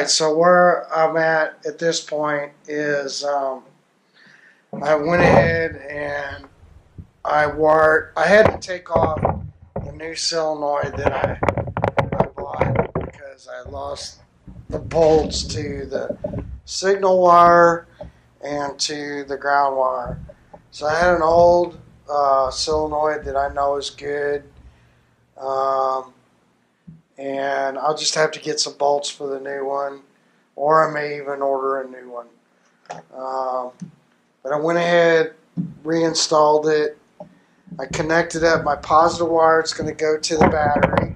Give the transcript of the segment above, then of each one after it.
Alright, so where I'm at this point is I went ahead and I had to take off the new solenoid that I bought because I lost the bolts to the signal wire and to the ground wire. So I had an old solenoid that I know is good, and I'll just have to get some bolts for the new one, or I may even order a new one. But I went ahead, reinstalled it. I connected up my positive wire. It's going to go to the battery,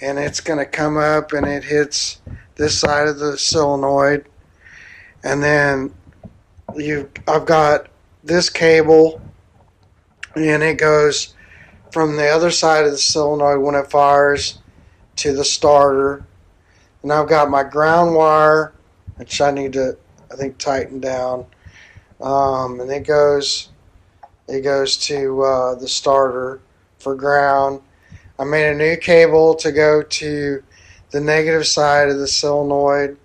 and it's going to come up and it hits this side of the solenoid. And then I've got this cable, and it goes from the other side of the solenoid when it fires to the starter. And I've got my ground wire, which I need to, I think, tighten down. And it goes to the starter for ground. I made a new cable to go to the negative side of the solenoid.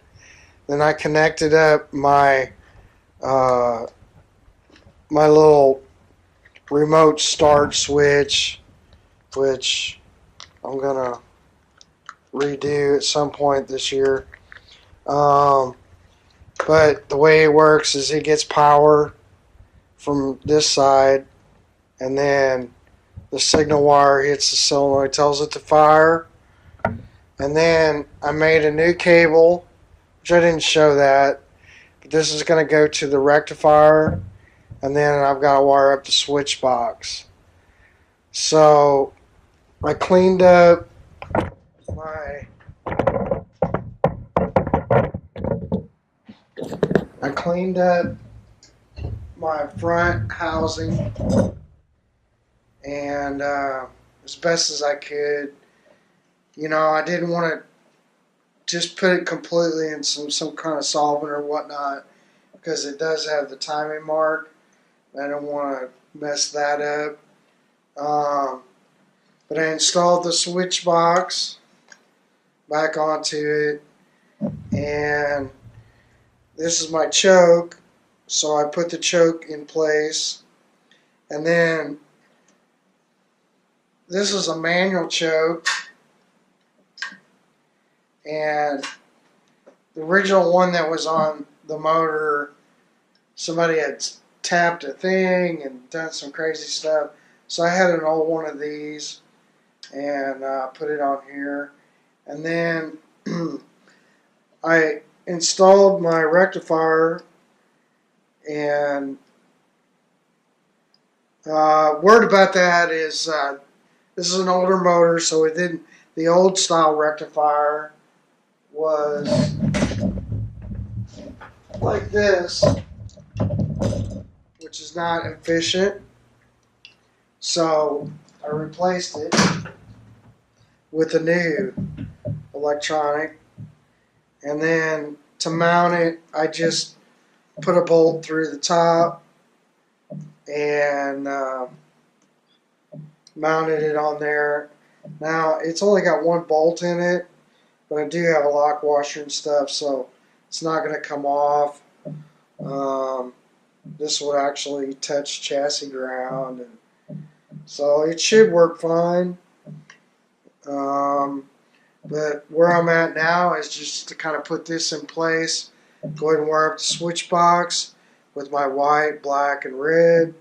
Then I connected up my my little remote start switch, which I'm gonna redo at some point this year. But the way it works is it gets power from this side, and then the signal wire hits the solenoid, tells it to fire. And then I made a new cable, which I didn't show that, but this is going to go to the rectifier, and then I've got to wire up the Swithchbox. So I cleaned up my front housing, and as best as I could. You know, I didn't want to just put it completely in some kind of solvent or whatnot, because it does have the timing mark. I don't want to mess that up. But I installed the Swithchbox back onto it, and this is my choke. So I put the choke in place, and then this is a manual choke, and the original one that was on the motor, somebody had tapped a thing and done some crazy stuff. So I had an old one of these and put it on here, and then I installed my rectifier. And word about that is this is an older motor, so it didn't. The old style rectifier was like this, which is not efficient. So I replaced it with a new electronic, and then to mount it, I just put a bolt through the top and mounted it on there. Now, it's only got one bolt in it, but I do have a lock washer and stuff, so it's not going to come off. This will actually touch chassis ground, and so it should work fine. But where I'm at now is just to kind of put this in place. Go ahead and wire up the Swithchbox with my white, black, and red,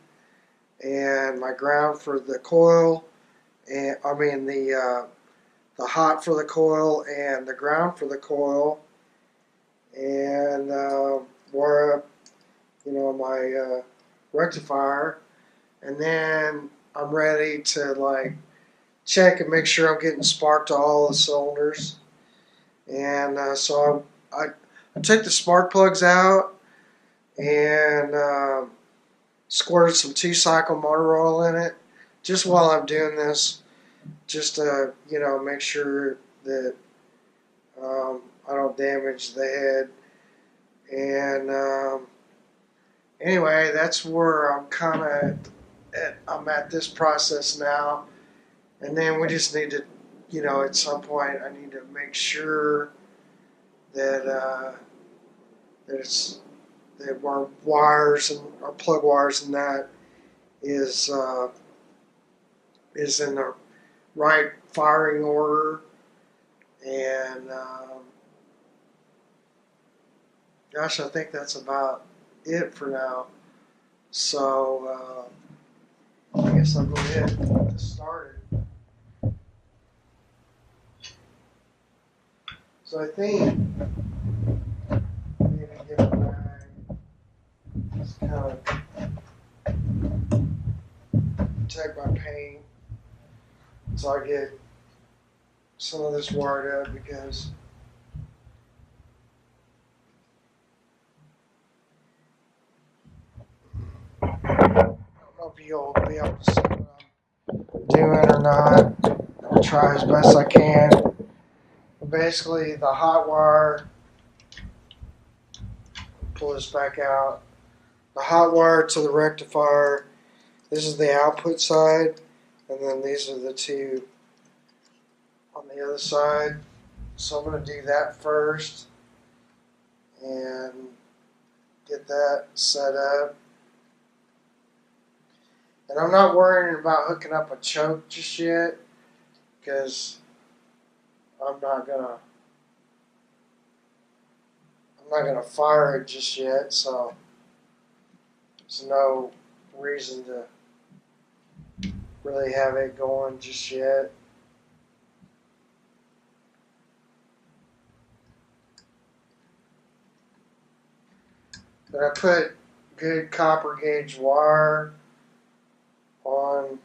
and my ground for the coil, and I mean the hot for the coil and the ground for the coil, and wire up, you know, my rectifier, and then I'm ready to like check and make sure I'm getting spark to all the cylinders, and so I took the spark plugs out and squirted some 2-cycle motor oil in it just while I'm doing this, just to, you know, make sure that I don't damage the head. And anyway, that's where I'm kind of I'm at this process now. And then we just need to, you know, at some point I need to make sure that that our wires and our plug wires and that is in the right firing order, and gosh, I think that's about it for now. So I guess I'll go ahead and get this started. So I think maybe give it back. Just kind of protect my paint so I get some of this wired up, because I don't know if you'll be able to see what I'm doing or not. I'll try as best I can. But basically, the hot wire, pull this back out. The hot wire to the rectifier, this is the output side, and then these are the two on the other side. So I'm going to do that first and get that set up. And I'm not worrying about hooking up a choke just yet, because I'm not gonna fire it just yet, so there's no reason to really have it going just yet. But I put good copper gauge wire on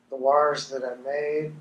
the wires that I made.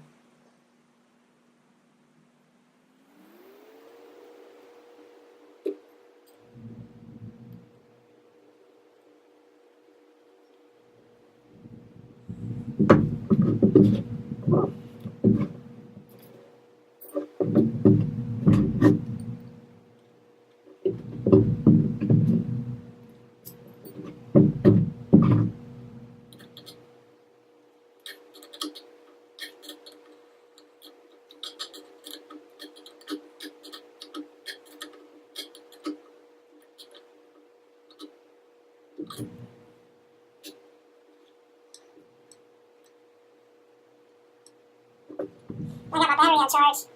I got my battery on charge.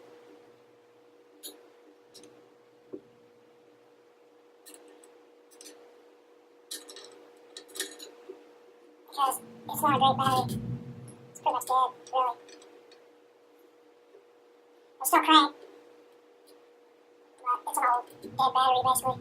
Because it's not a great battery. It's pretty much dead, really. It's still crank, but it's an old dead battery, basically.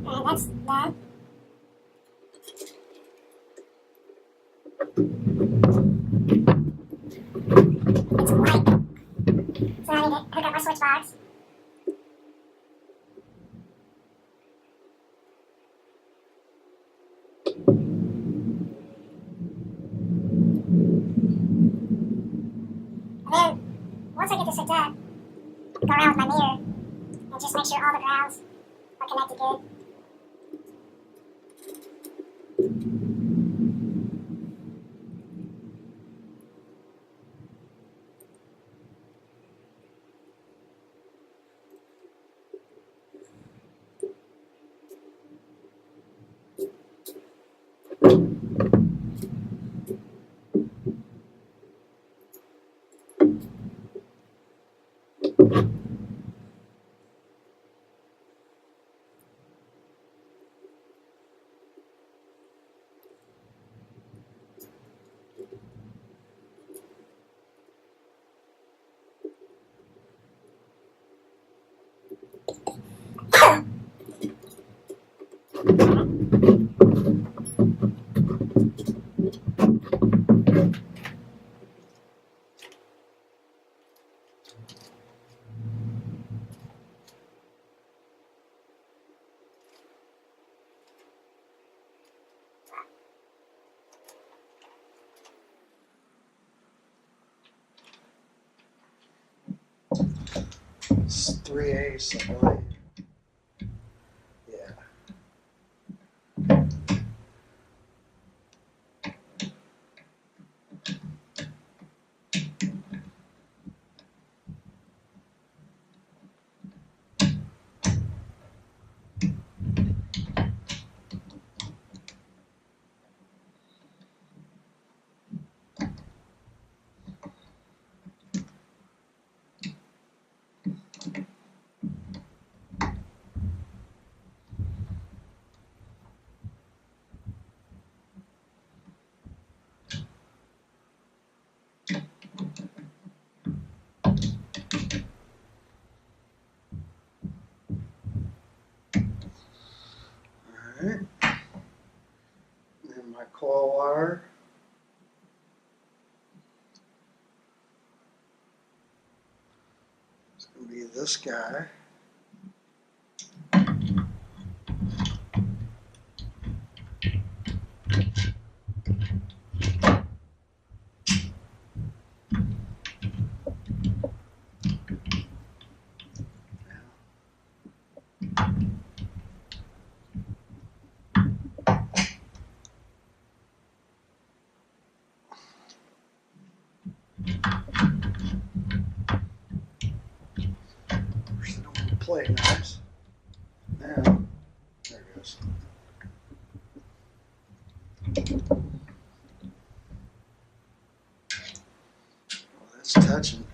And that's done. It's white. So I need to hook up my Swithchbox. And then, once I get this hooked up, go around with my meter and just make sure all the grounds are connected good. It's 3/8, I believe. Yeah. Alright. Then my coil wire. It's going to be this guy. Play nice. Now, there it goes. Oh, that's touching.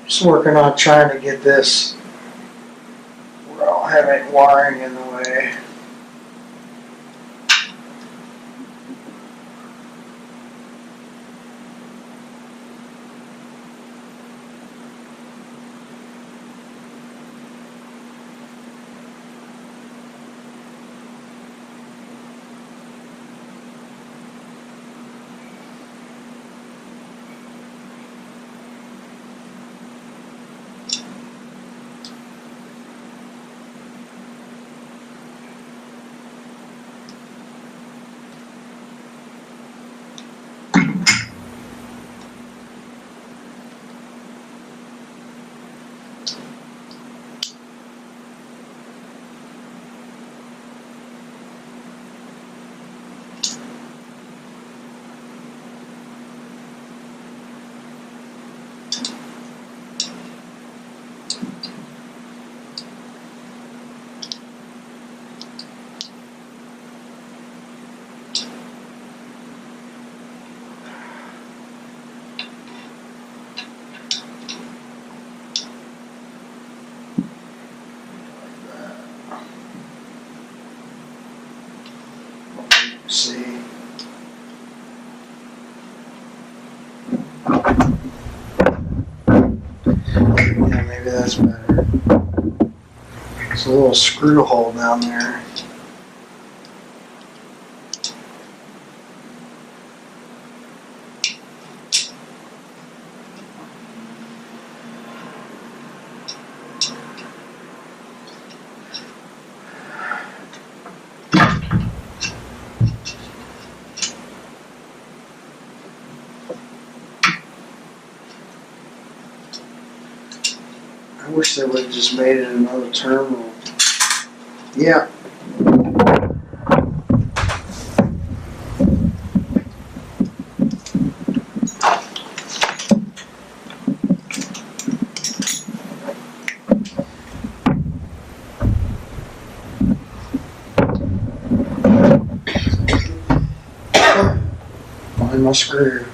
Just working on trying to get this where I don't have any wiring in the way. See. Yeah, maybe that's better. There's a little screw hole down there. I wish they would have just made it another terminal. Yeah. Find my screw.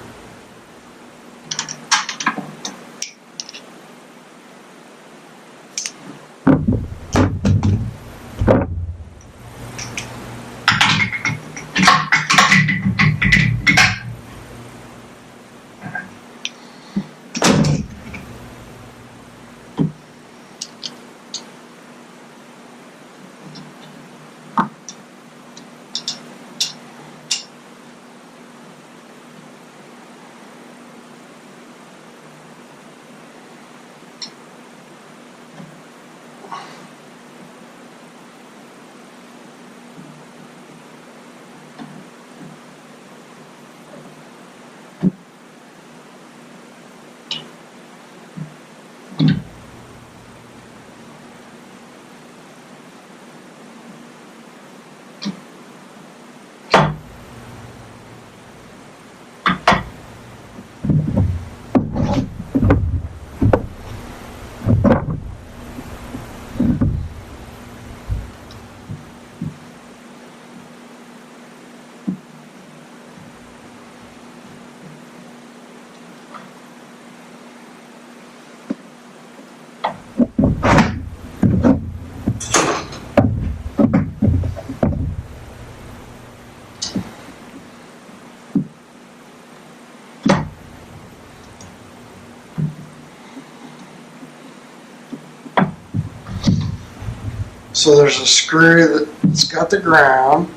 So there's a screw that's got the ground.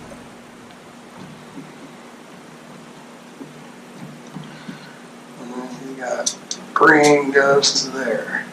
And then you got green goes to there.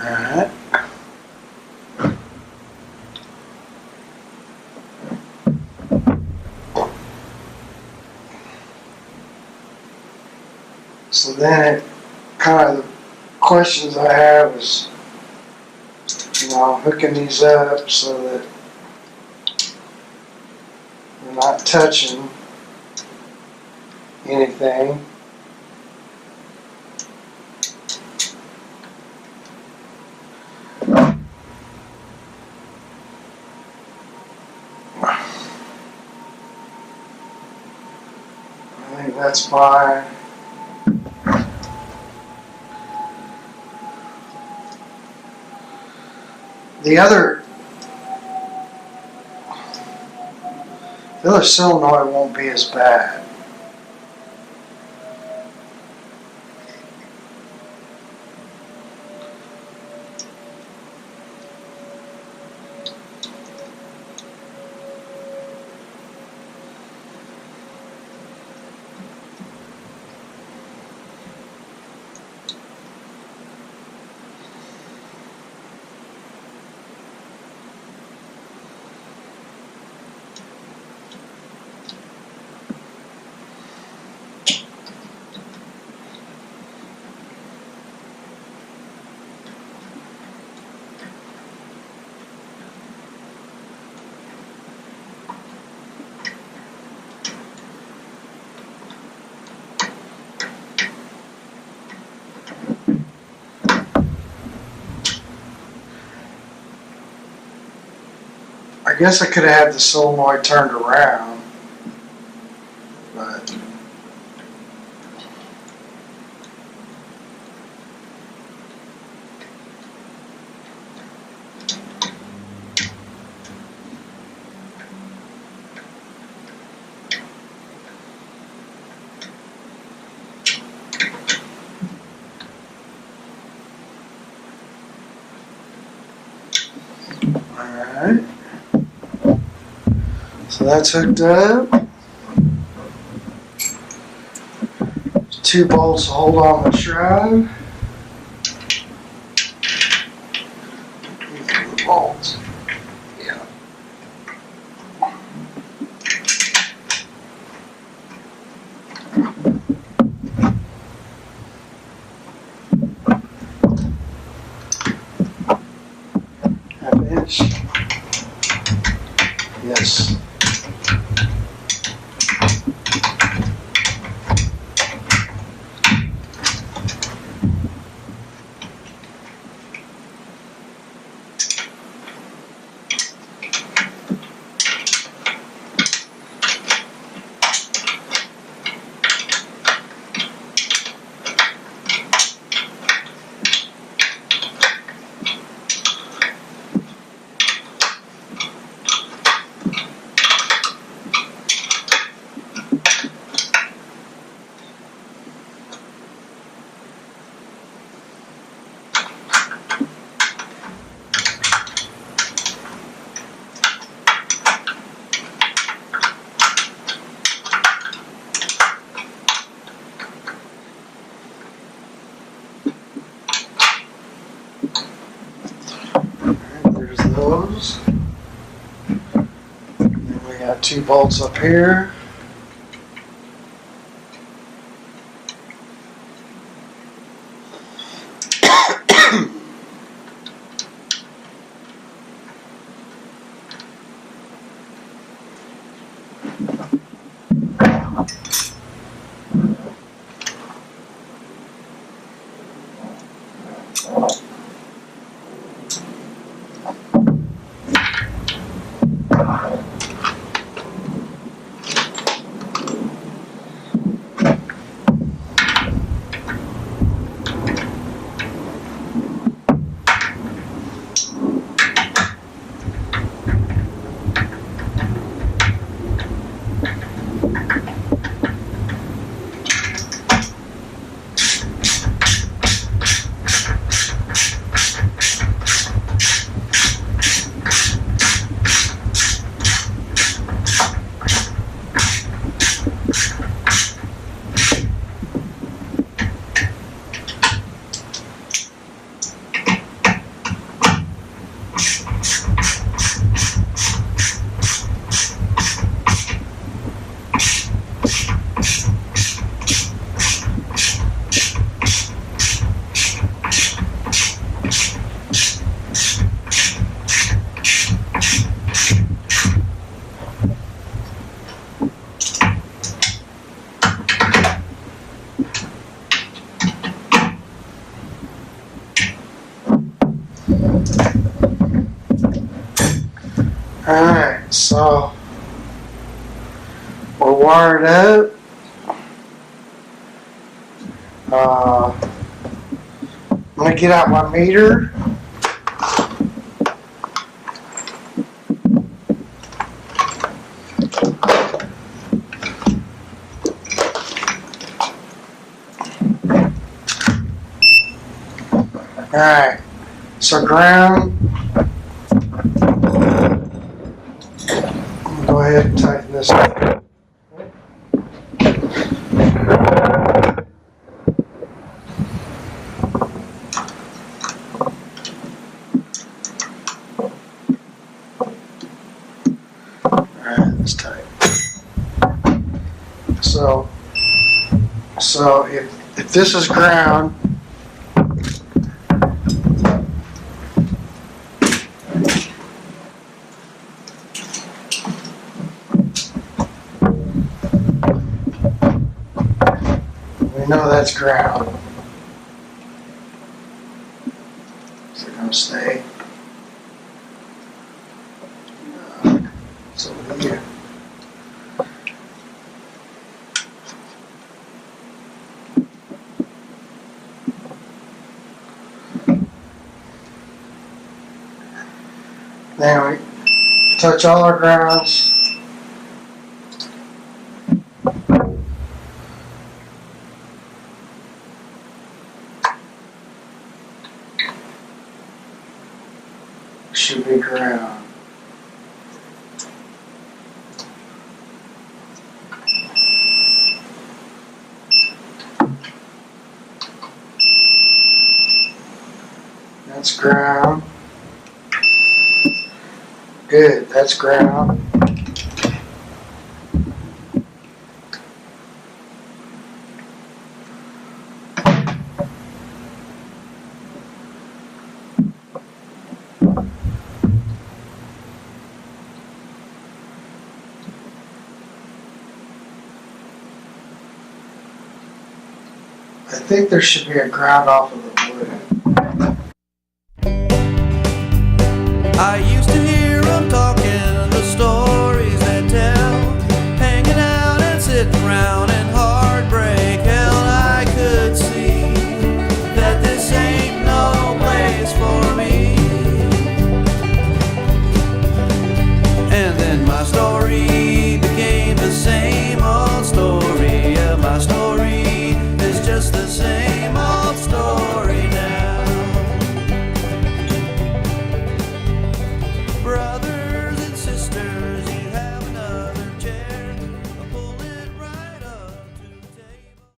Alright. So then it kind of the questions I have is, hooking these up so that they're not touching anything. I think that's fine. The other solenoid won't be as bad. guess I could have had the solenoid turned around, but alright. So that's hooked up. 2 bolts to hold on the shroud. Bolts. Yeah. Half-inch. Yes. There's those. Then we got 2 bolts up here. Alright, so we're wired up. I'm going to get out my meter. Alright, so ground. Go ahead and tighten this up. Alright, that's tight. So if this is ground, no, that's ground. Is it going to stay? No. Now we touch all our grounds. Should be ground. That's ground. Good, that's ground. I think there should be a ground off of the blue. I used to hear them talking, the stories they tell, hanging out and sitting around in heartbreak hell. I could see that this ain't no place for me. And then my story became the same old story. Yeah, my story is just the same old